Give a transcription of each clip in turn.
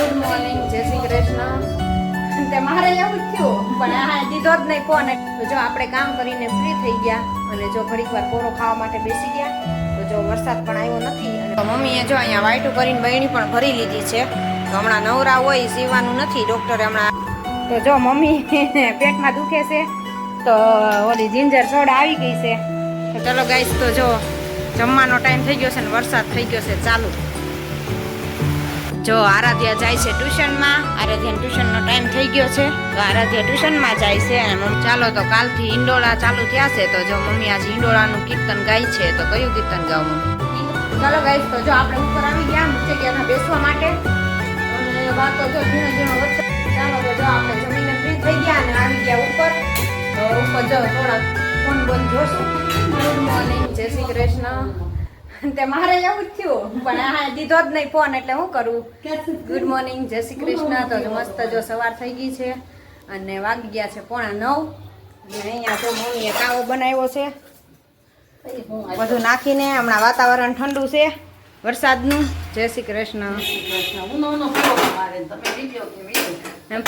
Good morning, જય શ્રી કૃષ્ણ. તે મારે એવું જ થયું પણ આ દીધો જ નહીં ફોન. તો જો આપણે કામ કરીને ફ્રી થઈ ગયા અને જો ઘડીક વાર કોરો ખાવા માટે બેસી ગયા તો જો વરસાદ પણ આવ્યો નથી. અને મમ્મીએ જો અહીંયા વાઈટું કરીને બહેણી પણ ભરી લીધી છે. તો હમણાં નવરા હોય સીવાનું નથી ડૉક્ટરે હમણાં. તો જો મમ્મી પેટમાં દુખે છે તો ઓલી જિંજર સોડા આવી ગઈ છે. તો ચલો ગાઈસ, તો જો જમવાનો ટાઈમ થઈ ગયો છે ને વરસાદ થઈ ગયો છે ચાલુ. જો આરાધ્યા જાય છે ટ્યુશનમાં. આરાધ્યાનો ટ્યુશનનો ટાઈમ થઈ ગયો છે તો આરાધ્યા ટ્યુશનમાં જાય છે. અને મમ્મી ચાલો તો કાલથી હિંડોળા ચાલુ થયા છે. તો જો મમ્મી આજે હિંડોળાનું કીર્તન ગાય છે. તો કયું કીર્તન ગાવ મમ્મી? ચાલો ગાઈસ, તો જો આપણે ઉપર આવી ગયા જગ્યામાં બેસવા માટે. અને વાતો જો ઝીણો ઝીણો વચ્ચે. ચાલો તો જો આપણે જમીને ફ્રી થઈ ગયા અને આવી ગયા ઉપર. તો ઉપર જો થોડા ફોન બોન જોશું. ગુડ મોર્નિંગ, જય શ્રી કૃષ્ણ. તે મારે એવું જ થયું પણ આ દીધો જ નહીં ફોન એટલે શું કરું. ગુડ મોર્નિંગ, જય શ્રી કૃષ્ણ. તો મસ્ત જો સવાર થઈ ગઈ છે અને વાગી ગયા છે 8:45. અને અહીંયા તો મમ્મીએ કાવો બનાવ્યો છે બધું નાખીને. હમણાં વાતાવરણ ઠંડુ છે વરસાદનું. જય શ્રી કૃષ્ણ.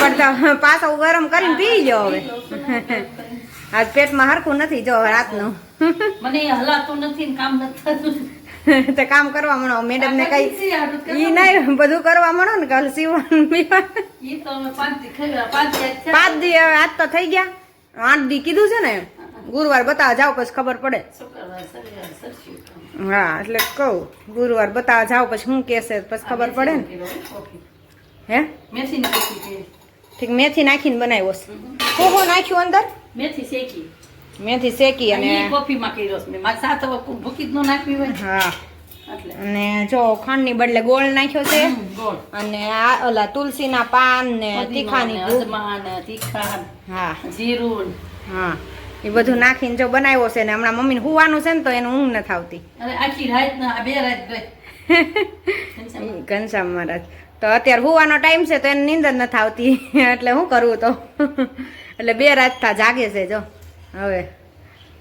પણ પાછો ગરમ કરીને પી લો હવે. આજ પેટમાં હરખું નથી જો રાતનું. મને હલાતું નથી, કામ નથી. તે કામ કરવા મળો મેડમ ને કઈ ઈ નહીં બધું કરવા મળો ને કાલ સીવવાનું 5 દી આજ તો થઈ ગયા. 8 દી કીધું છે ને. ગુરુવાર બતાવવા જાવ પછી ખબર પડે. હા એટલે કહું ગુરુવાર બતાવવા જાવ પછી શું કેસે પછી ખબર પડે ને. હે ઠીક, મેથી નાખીને બનાવ્યો છે. શું નાખ્યું અંદર? મેથી શેકી અને કોફીમાં કર્યો છે. મારે સાત ભૂકી જ ન નાખવી હોય. હા અને જો ખાંડની બદલે ગોળ નાખ્યો છે. અને આ ઓલા તુલસીના પાન ને તીખાની તીખા, હા જીરું, હા એ બધું નાખીને જો બનાવ્યો છે. ને હમણાં મમ્મીને હુવાનું છે ને તો એનું ઊંઘ નથી આવતી. આખી રાત ના 2 રાત ગઈ ઘનશ્યામ મહારાજ. તો અત્યારે હુવાનો ટાઈમ છે તો એને નીંદ જ નથી આવતી. એટલે શું કરવું તો. એટલે 2 રાત જાગે છે જો હવે.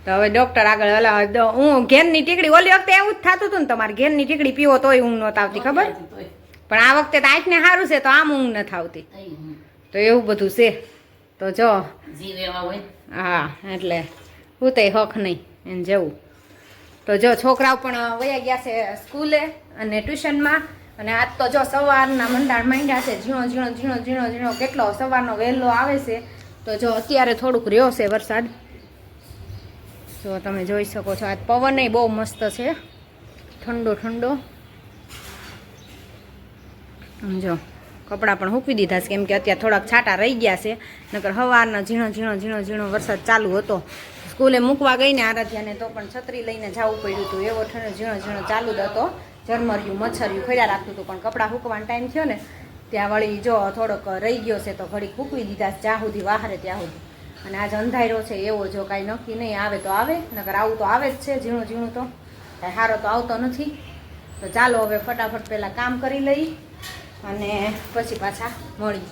તો હવે ડોક્ટર આગળ હલા. હું ઘેરની ટીકડી ઓલી વખતે એવું જ થતું હતું ને તમારે ઘેરની ટીકડી પીવો તોય ઊંઘ નહોતી આવતી ખબર. પણ આ વખતે તો આંખને સારું છે તો આમ ઊંઘ નથી આવતી. તો એવું બધું છે. તો જો હા એટલે હું તો હક નહીં એને જેવું. તો જો છોકરાઓ પણ વયા ગયા છે સ્કૂલે અને ટ્યુશનમાં. અને આજ તો જો સવારના મંડાણ માંડ્યા છે. ઝીણો ઝીણો ઝીણો ઝીણો ઝીણો કેટલો સવારનો વહેલો આવે છે. તો જો અત્યારે થોડુંક રહ્યો છે વરસાદ. જો તમે જોઈ શકો છો. આજ પવન બહુ મસ્ત છે, ઠંડો ઠંડો. જો કપડાં પણ સૂકવી દીધા છે કેમ કે અત્યારે થોડાક છાંટા રહી ગયા છે. નકર સવારના ઝીણો ઝીણો ઝીણો ઝીણો વરસાદ ચાલુ હતો. સ્કૂલે મૂકવા ગઈને આરાધ્યાને તો પણ છત્રી લઈને જવું પડ્યું હતું. એવો ઠંડો ઝીણો ઝીણો ચાલુ જ હતો. ઝરમર્યું મચ્છરિયું ખડ્યા રાખતું હતું. પણ કપડાં સૂકવાનો ટાઈમ થયો ને ત્યાં વળી જો થોડોક રહી ગયો છે તો ઘડીક સૂકવી દીધા જ્યાં સુધી વાહરે ત્યાં સુધી. અને આજ અંધારો છે એવો જો કાંઈ નક્કી નહીં. આવે તો આવે નકર આવું તો આવે જ છે ઝીણું ઝીણું. તો કાંઈ સારો તો આવતો નથી. તો ચાલો હવે ફટાફટ પહેલાં કામ કરી લઈ અને પછી પાછા મળી.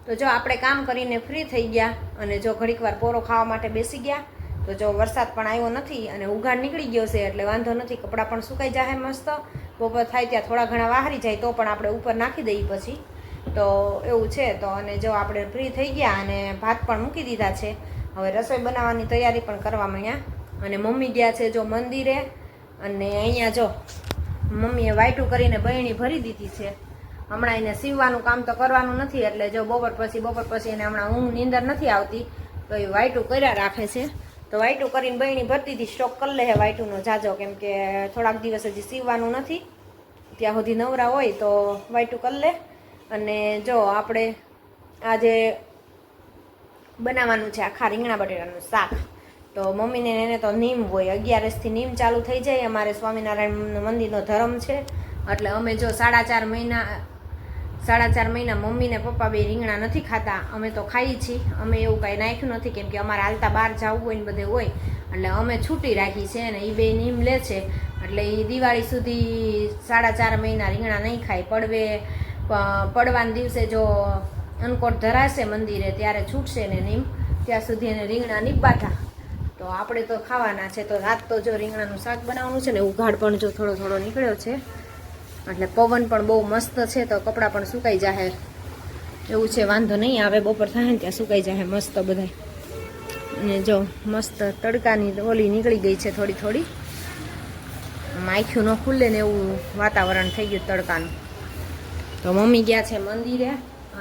તો જો આપણે કામ કરીને ફ્રી થઈ ગયા અને જો ઘડીક વાર પોરો ખાવા માટે બેસી ગયા. તો જો વરસાદ પણ આવ્યો નથી અને ઉઘાડ નીકળી ગયો છે એટલે વાંધો નથી. કપડાં પણ સુકાઈ જાય મસ્ત. બપોર થાય ત્યાં થોડા ઘણા વાહરી જાય તો પણ આપણે ઉપર નાખી દઈએ પછી. તો એવું છે. તો અને જો આપણે ફ્રી થઈ ગયા અને ભાત પણ મૂકી દીધા છે. હવે રસોઈ બનાવવાની તૈયારી પણ કરવા માંડ્યા. અને મમ્મી ગયા છે જો મંદિરે. અને અહીંયા જો મમ્મીએ વાઈટું કરીને બહેણી ભરી દીધી છે. હમણાં એને સીવવાનું કામ તો કરવાનું નથી એટલે જો બપોર પછી એને હમણાં ઊંઘ નીંદર નથી આવતી તો એ વાઈટું કર્યા રાખે છે. તો વાઈટું કરીને બહેણી ભરતી હતી. સ્ટોક કરી લે વાઈટુંનો જાજો કેમ કે થોડાક દિવસ હજી સીવવાનું નથી. ત્યાં સુધી નવરા હોય તો વાઈટું કરી લે. અને જો આપણે આજે બનાવવાનું છે આખા રીંગણા બટેટાનું શાક. તો મમ્મીને એને તો નીમ હોય. 11 નીમ ચાલુ થઈ જાય. અમારે સ્વામિનારાયણ મંદિરનો ધર્મ છે એટલે અમે જો 4.5 મહિના મમ્મી ને પપ્પા બે રીંગણા નથી ખાતા. અમે તો ખાઈએ છીએ. અમે એવું કાંઈ નાખ્યું નથી કેમ કે અમારે હાલતા બહાર જવું હોય ને બધે હોય એટલે અમે છૂટી રાખી છે. અને એ બે નીમ લે છે એટલે એ દિવાળી સુધી 4.5 મહિના રીંગણા નહીં ખાય. પડવાના દિવસે જો અન્નકોટ ધરાશે મંદિરે ત્યારે છૂટશે ને નીમ ત્યાં સુધી એને રીંગણા નહીં બાંધા. તો આપણે તો ખાવાના છે. તો રાત તો જો રીંગણાનું શાક બનાવવાનું છે ને ઉઘાડ પણ જો થોડો થોડો નીકળ્યો છે. એટલે પવન પણ બહુ મસ્ત છે તો કપડાં પણ સુકાઈ જાય એવું છે. વાંધો નહીં આવે, બપોર થાય ને ત્યાં સુકાઈ જાય મસ્ત બધા. અને જો મસ્ત તડકાની ઓલી નીકળી ગઈ છે થોડી થોડી, માખ્યું ન ખુલ્લે ને એવું વાતાવરણ થઈ ગયું તડકાનું. તો મમ્મી ગયા છે મંદિરે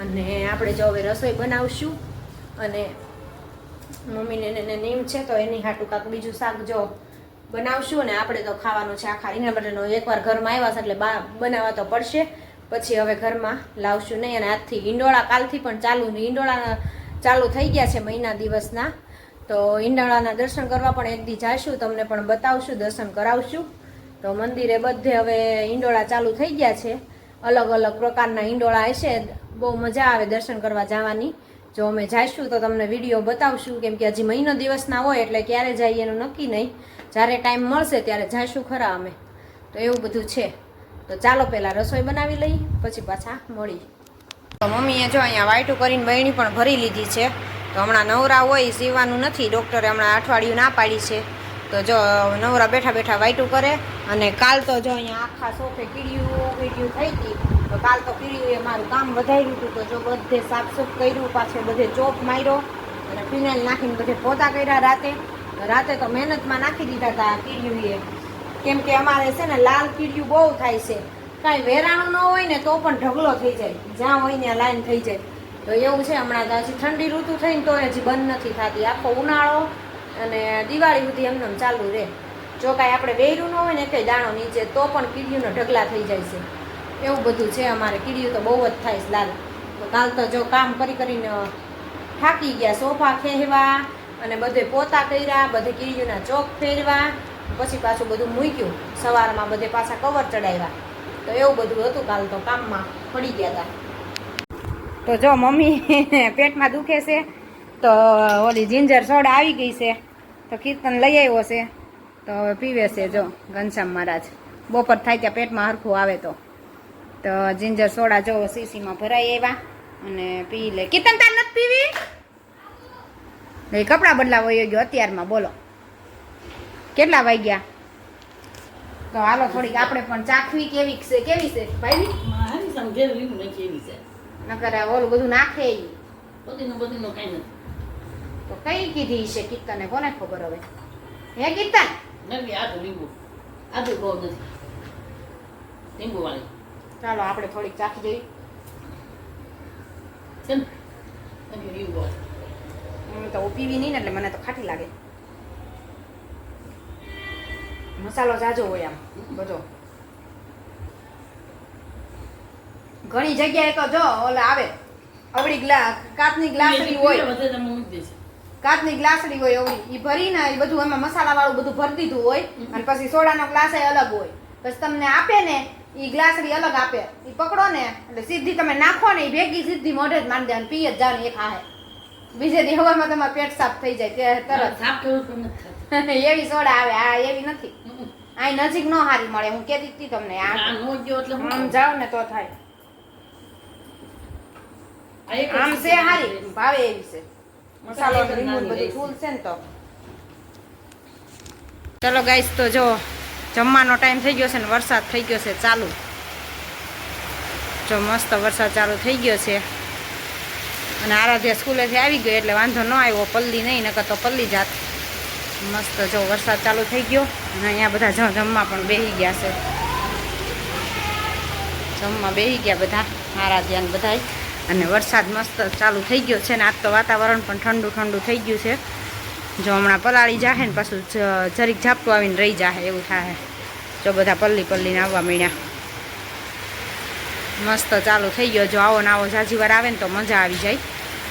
અને આપણે જો હવે રસોઈ બનાવશું. અને મમ્મીને નીમ છે તો એની હાટું કાંક બીજું શાક જો બનાવશું. અને આપણે તો ખાવાનું છે આખા રીંગણા બટાનો. એકવાર ઘરમાં આવ્યા છે એટલે બનાવવા તો પડશે, પછી હવે ઘરમાં લાવશું નહીં. અને આજથી ઈંડોળા કાલથી પણ ઈંડોળા ચાલુ થઈ ગયા છે મહિના દિવસના. તો ઈંડોળાના દર્શન કરવા પણ એક દી જઈશું, તમને પણ બતાવશું, દર્શન કરાવશું. તો મંદિરે બધે હવે ઈંડોળા ચાલુ થઈ ગયા છે, અલગ અલગ પ્રકારના ઈંડોળા હશે, બહુ મજા આવે દર્શન કરવા જવાની. જો અમે જઈશું તો તમને વિડીયો બતાવશું, કેમ કે હજી મહિનો દિવસના હોય એટલે ક્યારે જઈએ એનું નક્કી નહીં. જ્યારે ટાઈમ મળશે ત્યારે જઈશું ખરા અમે. તો એવું બધું છે. તો ચાલો પહેલાં રસોઈ બનાવી લઈ, પછી પાછા મળી. તો મમ્મીએ જો અહીંયા વાઈટું કરીને બહેણી પણ ભરી લીધી છે. તો હમણાં નવરા હોય, સીવવાનું નથી, ડૉક્ટરે હમણાં અઠવાડિયું ના પાડી છે. તો જો નવરા બેઠા બેઠા વાઈટું કરે. અને કાલ તો જો અહીંયા આખા સોફે કીડિયું થઈ હતી. તો કાલ તો કીડિયું એ મારું કામ વધાર્યું હતું. તો જો બધે સાફસૂફ કર્યું, પાછળ બધે ચોપ માર્યો અને ફિનાઇલ નાખીને બધે પોતા કર્યા રાતે તો મહેનતમાં નાખી દીધા હતા કીડિયું કેમ કે અમારે છે ને લાલ કીડિયું બહુ થાય છે. કાંઈ વેરાણું ન હોય ને તો પણ ઢગલો થઈ જાય, જ્યાં હોય ત્યાં લાઈન થઈ જાય. તો એવું છે. હમણાં તો હજી ઠંડી ઋતુ થઈને તો હજી બંધ નથી થતી. આખો ઉનાળો અને દિવાળી સુધી એમને ચાલુ રહે. જો કાંઈ આપણે વેર્યું ન હોય ને કંઈ દાણો નીચે તો પણ કીડિયુંનો ઢગલા થઈ જાય છે. એવું બધું છે અમારે. કીડિયું તો બહુ જ થાય છે લાલ. તો કાલ તો જો કામ કરીને થાકી ગયા, સોફા ખેવા અને બધે પોતા કર્યા, બધે કીડિયુંના ચોક ફેરવા, પછી પાછું બધું મૂક્યું. સવારમાં બધે પાછા કવર ચડાવ્યા. તો એવું બધું હતું. કાલ તો કામમાં પડી ગયા હતા. તો જો મમ્મી પેટમાં દુખે છે તો ઓલી જિંજર સોડા આવી ગઈ છે, તો કીર્તન લઈ આવ્યો છે તો હવે પીવે છે. જો ઘનશ્યામ મહારાજ બપોર થાય ત્યાં પેટમાં હરખું આવે તો જિંજર સોડા જો સીસીમાં ભરાઈ આવ્યા અને પી લે. કીર્તન તાર નથી પીવી? એ કપડાં બદલાવો ગયો અત્યારમાં. બોલો કેટલા વાગ્યા? તો હાલો થોડીક આપણે પણ ચાખવી. કેવી છે ભાઈ? નકર ઓલું બધું નાખે બધીનું કઈ નથી. તો કઈ કીધી છે કીર્તને? કોને ખબર હવે? હે કીર્તન? નથી આદુ લીંબુ બહુ નથી, લીંબુ વાળી. ચાલો આપણે થોડીક ચાખી જઈએ. છે ને લીંબુ વાળી. તો હું પીવી નહીં ને એટલે મને તો ખાટી લાગે. મસાલો જાજો હોય આમ બધો. ઘણી જગ્યાએ તો જો ઓલે આવે અવળી કાચની ગ્લાસડી હોય, કાચની ગ્લાસડી હોય અવળી, ઈ ભરીને એ બધું એમાં મસાલા વાળું બધું ભરી દીધું હોય. અને પછી સોડાનો ગ્લાસ અલગ હોય. પછી તમને આપે ને ઈ ગ્લાસડી અલગ આપે. ઈ પકડો ને એટલે સીધી તમે નાખો ને, ઈ ભેગી સીધી મોઢે જ માંડી દેવાની, પી જ જાવ એક હાહે. બીજે દી હવામાં તમારું પેટ સાફ થઈ જાય તરત. એવી સોડા આવે. આ એવી નથી. આ નજીક નો હારી મળે. હું કહેતી હતી તમને, આમ જાવ ને તો થાય. આમ છે હારી, ભાવે એવી છે. મસાલો લીંબુ બધું ફૂલ છે ને. તો ચલો ગાઈસ, તો જો જમવાનો ટાઈમ થઈ ગયો છે ને વરસાદ થઈ ગયો છે ચાલુ. જો મસ્ત વરસાદ ચાલુ થઈ ગયો છે. અને આરાધ્યા સ્કૂલેથી આવી ગયો એટલે વાંધો ન આવ્યો. પલ્લી નહીં, નકર તો પલ્લી જાત. મસ્ત જો વરસાદ ચાલુ થઈ ગયો. અને અહીંયા બધા જમવા પણ બેસી ગયા છે. જમવા બેસી ગયા બધા, આરાધ્યા બધા. અને વરસાદ મસ્ત ચાલુ થઈ ગયો છે ને આજ તો વાતાવરણ પણ ઠંડુ ઠંડુ થઈ ગયું છે. જો હમણાં પલાળી જાહે ને પાછું જરીક ઝાપટું આવીને રહી જાહે એવું થાય. જો બધા પલ્લીને આવવા માંડ્યા. મસ્ત ચાલુ થઈ ગયો. જો આવો ને આવો ઝાઝી વાર આવે ને તો મજા આવી જાય.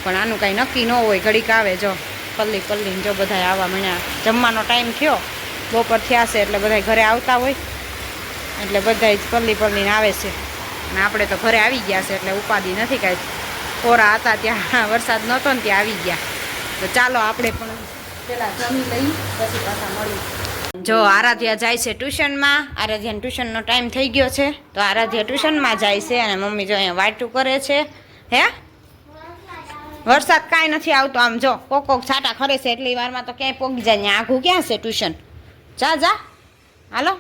પણ આનું કાંઈ નક્કી ન હોય, ઘડીક આવે. જો પલ્લીને જો બધા આવવા માંડ્યા. જમવાનો ટાઈમ થયો, બપોર થયા છે એટલે બધા ઘરે આવતા હોય એટલે બધા જ પલ્લીને આવે છે. અને આપણે તો ઘરે આવી ગયા છે એટલે ઉપાધિ નથી કાંઈ. કોરા હતા ત્યાં વરસાદ નહોતો ને ત્યાં આવી ગયા. તો ચાલો આપણે પણ પેલા જમી લઈ પછી પાછા મળી. જો આરાધ્યા જાય છે ટ્યુશનમાં. આરાધ્યાનો ટ્યુશનનો ટાઈમ થઈ ગયો છે તો આરાધ્યા ટ્યુશનમાં જાય છે. અને મમ્મી જો અહીંયા વાટું કરે છે. હે વરસાદ કાંઈ નથી આવતો. આમ જો કોક છાટા ખરે છે એટલી વારમાં તો ક્યાંય પોગી જાય. ત્યાં આઘું ક્યાં છે ટ્યુશન? જા હાલો.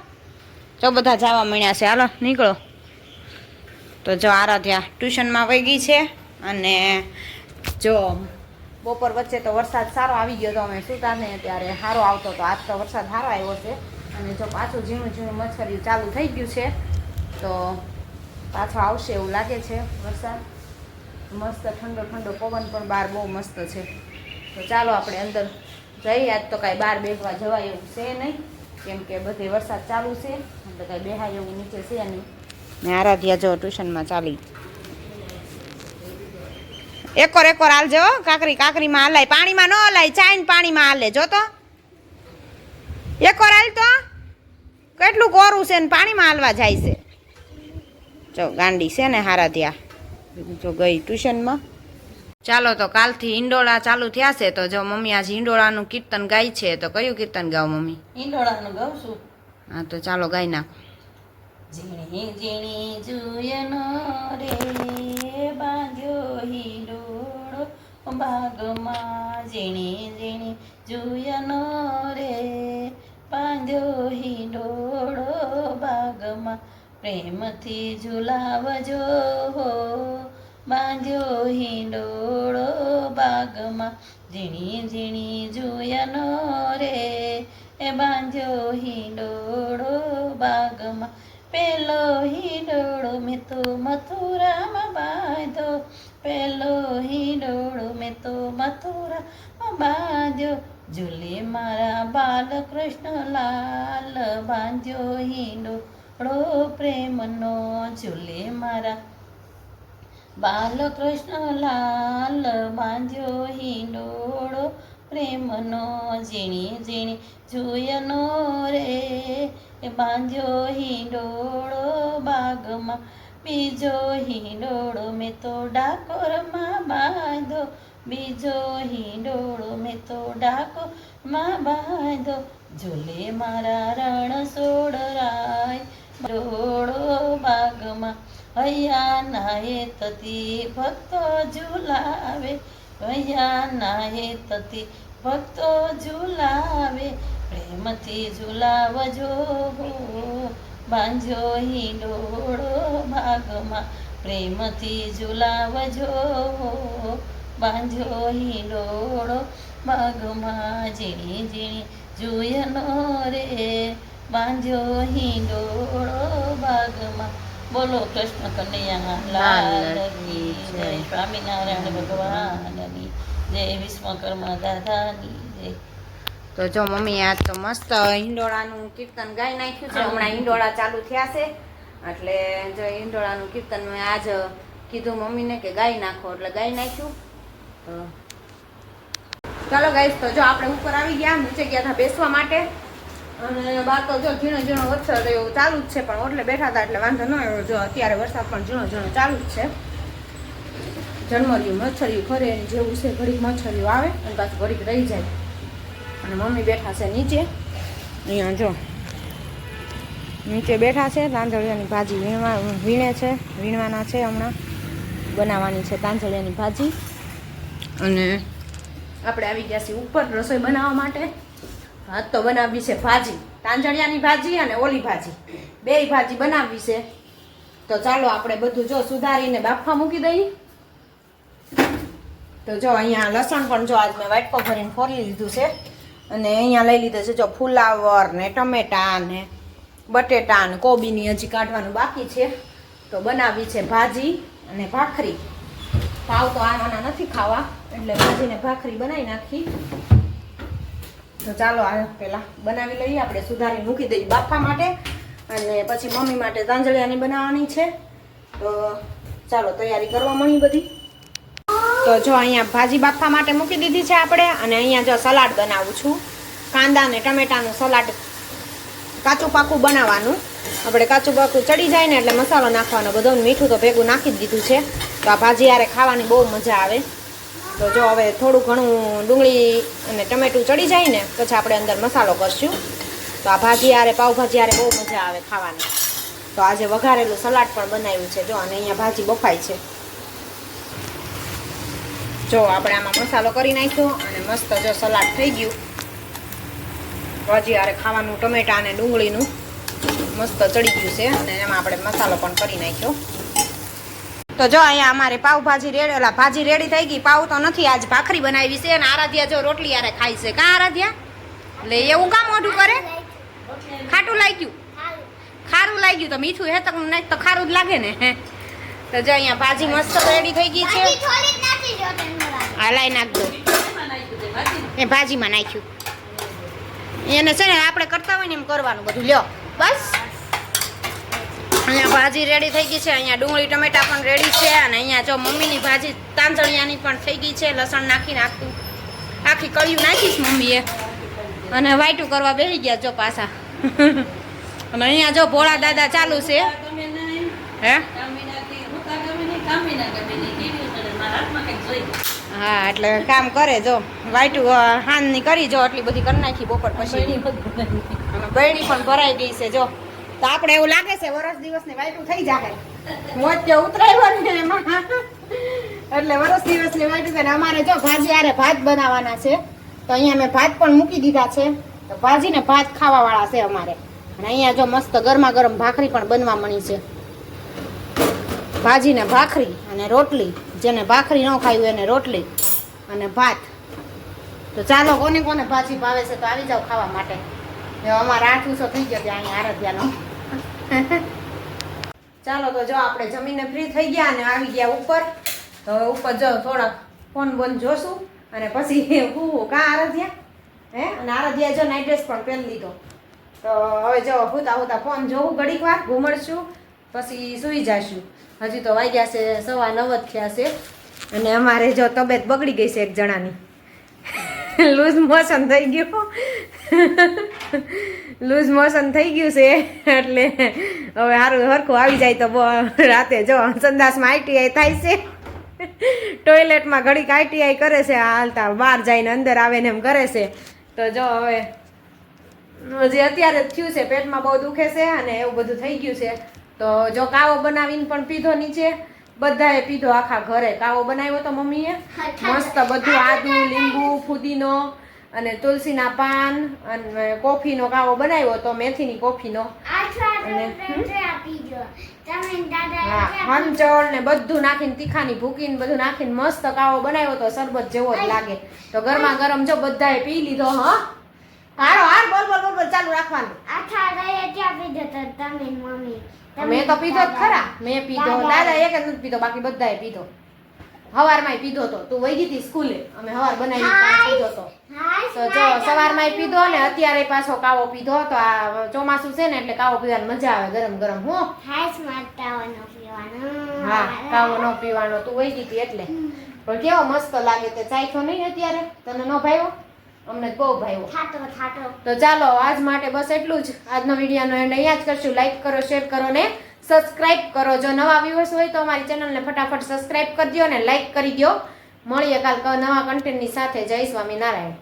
જો બધા જવા મળ્યા છે. હાલો નીકળો. તો જો આરાધ્યા ટ્યુશનમાં વહી ગઈ છે અને જો બપોર વચ્ચે તો વરસાદ સારો આવી ગયો હતો, અમે સૂતા ને ત્યારે સારો આવતો હતો. આજ તો વરસાદ સારો આવ્યો છે અને જો પાછું ઝીણું ઝીણું મચ્છરિયું ચાલુ થઈ ગયું છે, તો પાછો આવશે એવું લાગે છે વરસાદ. મસ્ત ઠંડો ઠંડો પવન પણ બહાર બહુ મસ્ત છે. તો ચાલો આપણે અંદર જઈએ. આજ તો કાંઈ બહાર બેસવા જવાય એવું છે નહીં, કેમ કે બધે વરસાદ ચાલુ છે એટલે કાંઈ બેહાય એવું નીચે છે નહીં. ને આરાધ્યા જો ટ્યુશનમાં ચાલી એકોર હાલજો કાકરીમાં હલાય, પાણીમાં ન હલાય, ચાઈન પાણીમાં હાલે. જો તો એકોર હાલ, તો કેટલું કોરું છે ને પાણીમાં હાલવા જાય છે. જો ગાંડી છે ને આરાધ્યા, જો ગઈ ટ્યુશનમાં. ચાલો તો કાલથી હિંડોળા ચાલુ થયા છે, તો જો મમ્મી આજે હિંડોળાનું કીર્તન ગાય છે. તો કયું કીર્તન ગાવ મમ્મી? ઈંડોળાનું ગાઉં છું. હા તો ચાલો ગાઈ નાખો. ઝીણી ઝીણી જુયનો રે બાંધ્યો હિંડોળો બાગમાં, ઝીણી ઝીણી જુયનો રે બાંધ્યો હિંડોળો બાગમાં, પ્રેમથી ઝુલાવજો હો બાંધ્યો હિંડોળો બાગમાં, ઝીણી ઝીણી જુયનો રે એ બાંધ્યો હિંડોળો બાગમાં, પેલો હિંડોળો મેં તો મથુરામાં બાંધ્યો, પેલો હિંડોળો મેં તો મથુરામાં બાંધ્યો, ઝૂલે મારા બાલકૃષ્ણ લાલ બાંધ્યો હિંડોળો પ્રેમનો, ઝૂલે મારા બાલકૃષ્ણ લાલ બાંધ્યો હિંડોળો પ્રેમનો, ઝીણી ઝીણી જુયનો રે બાંધ્યો હિંડોળો બાગમાં, બીજો હિંડોળો મેં તો ડાકોરમાં બાંધ્યો, બીજો હિંડોળો મેં તો ડાકોરમાં બાંધ્યો, ઝૂલે મારા રણ સોડરાય હિંડોળો બાગમાં, હૈયા નાહે તતી ભક્તો ઝુલાવે, હૈયા નાહે તતી ભક્તો ઝુલાવે, પ્રેમથી ઝુલાવજો બાંધ્યો હિંડોળો બાગમાં, પ્રેમથી ઝુલાવજો બાંધ્યો હિંડોળો બાગમાં, ઝીણી ઝીણી જુયનો રે બાંધ્યો હિંડોળો બાગમાં. બોલો કૃષ્ણ કનૈયા લાલ કી જય, સ્વામિનારાયણ ભગવાનની જય, વિશ્વકર્મા દાદાની જય. તો જો મમ્મી આજ તો મસ્ત હિંડોળાનું કીર્તન ગાઈ નાખ્યું છે. હમણાં હિંડોળા ચાલુ થયા છે એટલે જો હિંડોળાનું કીર્તન મેં આજ કીધું મમ્મીને કે ગાઈ નાખો એટલે ગાઈ નાખ્યું. તો ચાલો ગાઈસ, તો જો આપણે ઉપર આવી ગયા, નીચે ગયા હતા બેસવા માટે અને બહાર તો જો ઝીણો ઝીણો વરસાદ એવું ચાલુ જ છે, પણ ઓટલે બેઠા હતા એટલે વાંધો ન આવ્યો. જો અત્યારે વરસાદ પણ ઝીણો ઝીણો ચાલુ જ છે. ઝરમરિયું મચ્છરિયું ખરે જેવું છે, ઘડીક મચ્છરિયું આવે અને પાછું ઘડીક રહી જાય. અને મમ્મી બેઠા છે નીચે, અહીંયા જો નીચે બેઠા છે, તાંજળિયાની ભાજી વીણે છે, વીણવાના છે, હમણાં બનાવવાની છે તાંજળિયાની ભાજી. અને આપણે આવી ગયા છીએ ઉપર રસોઈ બનાવવા માટે. હાથ તો બનાવવી છે ભાજી, તાંજળિયાની ભાજી અને ઓલી ભાજી, બેય ભાજી બનાવવી છે. તો ચાલો આપણે બધું જો સુધારીને બાફવા મૂકી દઈએ. તો જો અહીંયા લસણ પણ જો આજ મેં વાટકો ભરીને ફોરી લીધું છે અને અહીંયા લઈ લીધું છે જો ફુલાવર ને ટમેટા ને બટેટા ને કોબીની હજી કાઢવાનું બાકી છે. તો બનાવવી છે ભાજી અને ભાખરી. ભાવ તો આના નથી ખાવા એટલે ભાજી ને ભાખરી બનાવી નાખી. તો ચાલો આ પહેલાં બનાવી લઈએ, આપણે સુધારી મૂકી દઈએ બાફવા માટે અને પછી મમ્મી માટે તાંજળિયાની બનાવવાની છે. તો ચાલો તૈયારી કરવા મળી બધી. તો જો અહીંયા ભાજી બાફવા માટે મૂકી દીધી છે આપણે અને અહીંયા જો સલાડ બનાવું છું, કાંદા અને ટમેટાનું સલાડ કાચું પાકું બનાવવાનું. આપણે કાચું પાકું ચડી જાય ને એટલે મસાલો નાખવાનો બધો, મીઠું તો ભેગું નાખી જ દીધું છે. તો આ ભાજી યારે ખાવાની બહુ મજા આવે. તો જો હવે થોડું ઘણું ડુંગળી અને ટમેટું ચડી જાય ને પછી આપણે અંદર મસાલો કરશું. તો આ ભાજી યારે પાવભાજી યારે બહુ મજા આવે ખાવાની. તો આજે વઘારેલું સલાડ પણ બનાવ્યું છે જો, અને અહીંયા ભાજી બફાઈ છે. જો આપણે આમાં મસાલો કરી નાખ્યો અને મસ્ત જો સલાડ થઈ ગયું. ભાજી યારે ખાવાનું ટમેટા અને ડુંગળીનું મસ્ત ચડી ગયું છે અને એમાં આપણે મસાલો પણ કરી નાખ્યો. તો જો અહીંયા અમારે પાવભાજી રેડી, ઓલા ભાજી રેડી થઈ ગઈ. પાવ તો નથી, આજ ભાખરી બનાવી છે અને આરાધ્યા જો રોટલી યારે ખાઈ છે. કાં આરાધ્યા? એટલે એવું કામ મોઢું કરે? ખાટું લાગ્યું? ખારું લાગ્યું તો મીઠું હે તો નહીં તો ખારું જ લાગે ને. તો જો અહીંયા ભાજી મસ્ત રેડી થઈ ગઈ છે. હા લાઈ નાખ દો. એ ભાજીમાં નાખ્યું. એને છે ને આપણે કરતા હોય ને એમ કરવાનું બધું. લ્યો બસ. અહીંયા ભાજી રેડી થઈ ગઈ છે. અહીંયા ડુંગળી ટમેટા પણ રેડી છે. અને અહીંયા જો મમ્મીની ભાજી તાંજળિયાની પણ થઈ ગઈ છે. લસણ નાખીને આખી કળિયું નાખીશ મમ્મીએ. અને વાઈટું કરવા બેસી ગયા જો પાછા. અને અહીંયા જો ભોળા દાદા ચાલુ છે. હે હા એટલે કામ કરે જો. વાઈટું હાનની કરી જો એટલી બધી કરી નાખી બપોર પછી. અને બરણી પણ ભરાઈ ગઈ છે જો. તો આપણે એવું લાગે છે વરસ દિવસની વાઈટું થઈ જાય. મોજ જે ઉતરાવ્યો ને એમાં એટલે વરસ દિવસની વાઈટું છે. ને અમારે જો ભાજી આરે ભાત બનાવવાના છે. તો અહીંયા મેં ભાત પણ મૂકી દીધા છે. તો ભાજી ને ભાત ખાવા વાળા છે અમારે. અને અહીંયા જો મસ્ત ગરમા ગરમ ભાખરી પણ બનવા મળી છે. ભાજી ને ભાખરી અને રોટલી. જેને ભાખરી ન ખાવી એને રોટલી અને ભાત. તો ચાલો કોને કોને ભાજી ભાવે છે તો આવી જાવ ખાવા માટે. અમારે 8 થઈ ગયો ત્યાં અહીંયા આરાધ્યાનો. ચાલો તો જો આપણે જમીને ફ્રી થઈ ગયા અને આવી ગયા ઉપર. તો ઉપર જો થોડાક ફોન બોન જોશું અને પછી હું કાં આરાધ્યા હે. અને આરાધ્યા જો નાઇટ ડ્રેસ પણ પહેરી લીધો. તો હવે જો હુતા હુતા ફોન જોવું ઘડીક વાર ઘૂમડશું પછી સૂઈ જઈશું. હજી તો વાગ્યા છે 9:15 થયા છે. અને અમારે જો તબિયત બગડી ગઈ છે એક જણાની. લૂઝ મોશન થઈ ગયું. લૂઝ મોશન થઈ ગયું છે એટલે હવે સારું હરખું આવી જાય તો રાતે જો સંદાસમાં આઈટીઆઈ થાય છે. ટોયલેટમાં ઘડીક આઈટીઆઈ કરે છે. હાલતા બહાર જઈને અંદર આવે ને એમ કરે છે. તો જો હવે હજી અત્યારે જ થયું છે. પેટમાં બહુ દુખે છે અને એવું બધું થઈ ગયું છે. તો જો કાવો બનાવીને પણ પીધો નીચે. બધાએ પીધો આખા ઘરે. કાવો બનાવ્યો તો મમ્મીએ મસ્ત બધું આદુ લીંબુ ફુદીનો અને તુલસીના પાન અને કોફીનો કાવો બનાવ્યો તો મેથીની કોફીનો. હંચળ ને બધું નાખીને તીખાની ભૂકીને બધું નાખીને મસ્ત કાવો બનાવ્યો તો શરબત જેવો જ લાગે. તો ગરમા ગરમ જો બધાએ પી લીધો. હા હારો હાર બોલ બોલ બોલ ચાલુ રાખવાનું. મેં તો પીધો જ ખરા. મેં પીધો, દાદા એક જ નથી પીધો, બાકી બધાએ પીધો. સવારમાં પીધો તો તું વહી ગઈ હતી સ્કૂલે. અમે સવાર બનાવી પીધો તો જો સવારમાં પીધો ને અત્યારે પાછો કાવો પીધો. તો આ ચોમાસું છે ને એટલે કાવો પીવાની મજા આવે ગરમ ગરમ. હું હા કાવો ન પીવાનો તું વહી ગઈ હતી એટલે. પણ કેવો મસ્ત લાગે તે. ચાખ્યો નહીં અત્યારે? તને ન ભાવ્યો? અમને બહુ ભાવ્યો. તો ચાલો આજ માટે બસ એટલું જ. આજનો વિડીયોનો એન્ડ અહીંયા જ કરશું. લાઈક કરો, શેર કરો ને સબસ્ક્રાઇબ કરો. જો નવા વ્યુઅર્સ હોય તો અમારી ચેનલને ફટાફટ સબસ્ક્રાઇબ કરી દો અને લાઈક કરી દો. મળીએ કાલ નવા કન્ટેન્ટની સાથે. જય સ્વામિનારાયણ.